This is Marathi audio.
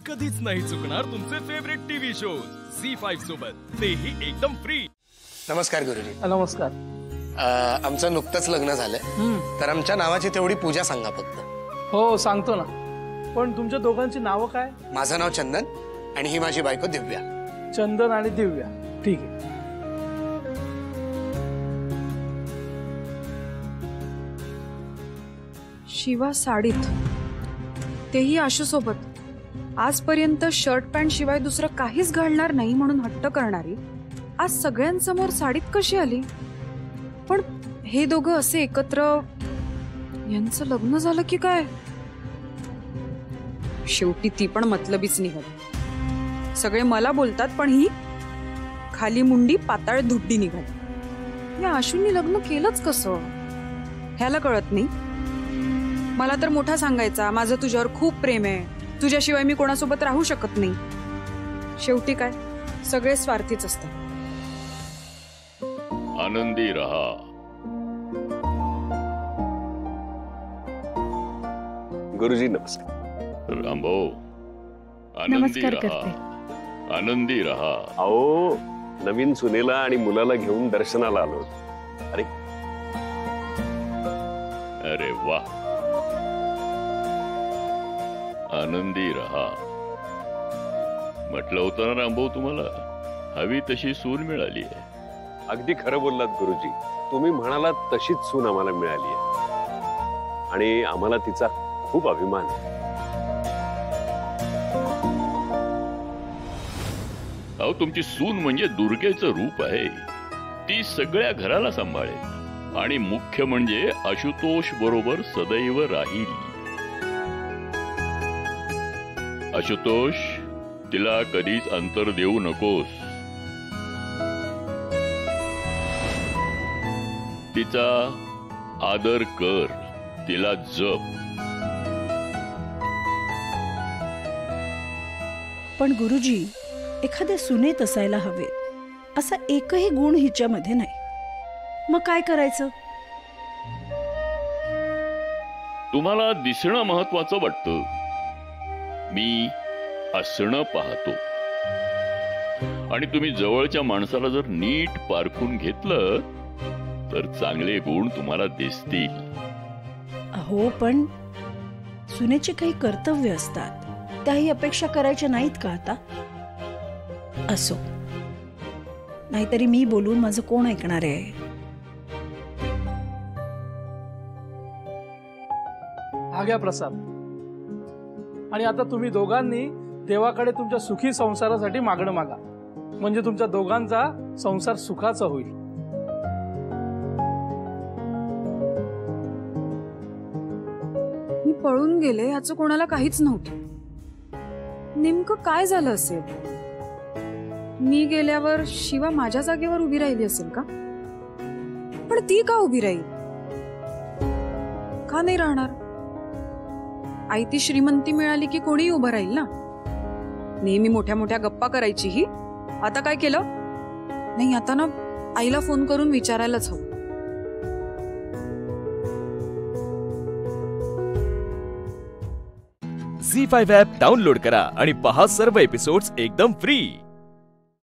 कधीच नाही चुकणार तुमचे फेवरेट टीव्ही शोज झी5 सोबत, तेही एकदम फ्री। नमस्कार गुरुजी। नमस्कार। आमचं नुकतंच लग्न झालंय, तर आमच्या नावाची तेवढी पूजा सांगा फक्त। हो सांगतो ना, पण तुमच्या दोघांची नावं काय? माझं नाव चंदन आणि ही माझी बायको दिव्या। चंदन आणि दिव्या, ठीक आहे। शिवा साडीत, तेही आशू सोबत। आजपर्यंत शर्ट पॅन्ट शिवाय दुसरं काहीच घालणार नाही म्हणून हट्ट करणारी आज सगळ्यांसमोर साडीत कशी आली? पण हे दोघं असे एकत्र, यांचं लग्न झालं की काय? शेवटी ती पण मतलबीच निघाली। सगळे मला बोलतात पण ही खाली मुंडी पाताळ धुड्डी निघाली। या आशूंनी लग्न केलंच कसं ह्याला कळत नाही। मला तर मोठा सांगायचा, माझं तुझ्यावर खूप प्रेम आहे, तुझ्याशिवाय मी कोणासोबत राहू शकत नाही। शेवटी काय, सगळे स्वार्थीच असतात। आनंदी रहा। गुरुजी नमस्कार। रामभाऊ, आनंदी रहा, आनंदी रहा। आओ, नवीन सुनेला आणि मुलाला घेऊन दर्शनाला आलो। अरे अरे वाह, आनंदी रहा। म्हटलं होतं ना रामभाऊ, तुम्हाला हवी तशी सून मिळाली आहे। अगदी खरं बोललात गुरुजी, तुम्ही म्हणालात तशीच सून आम्हाला मिळाली आहे आणि आम्हाला तिचा खूप अभिमान आहे। अहो, तुमची सून म्हणजे दुर्गेचं रूप आहे। ती सगळ्या घराला सांभाळेल आणि मुख्य म्हणजे आशुतोष बरोबर सदैव राहील। आशुतोष, तिला कधीच अंतर देऊ नकोस। तिचा आदर कर, तिला जप। पण गुरुजी, एखाद्या सुनेत असायला हवे असा एकही गुण हिच्यामध्ये नाही, मग काय करायचं? तुम्हाला दिसणं महत्वाचं वाटतं, मी असणं पाहतो। आणि तुम्ही जवळच्या माणसाला जर नीट पारखून घेतलं तर चांगले गुण तुम्हाला दिसतील। अहो, पण सुनेची काही कर्तव्य असतात, त्याही अपेक्षा करायच्या नाहीत का आता? असो, नाहीतरी मी बोलून माझं कोण ऐकणार आहे? हा घ्या प्रसाद। आणि आता तुम्ही दोघांनी देवाकडे तुमच्या सुखी संसारासाठी मागणं मागा, म्हणजे तुमच्या दोघांचा संसार सुखाचा होईल। मी पळून गेले याचं कोणाला काहीच नव्हतं। नेमकं काय झालं असेल? मी गेल्यावर शिवा माझ्या जागेवर उभी राहिली असेल का? पण ती का उभी राहील? का नाही राहणार? आई ती श्रीमंती मिळाली की कोणी उभं राहील ना। नेहमी मोठ्या मोठ्या गप्पा करायची ही, आता काय केलं? नाही, आता ना आईला फोन करून विचारायलाच हवं। झी5 ॲप डाउनलोड करा आणि पहा सर्व एपिसोड्स एकदम फ्री।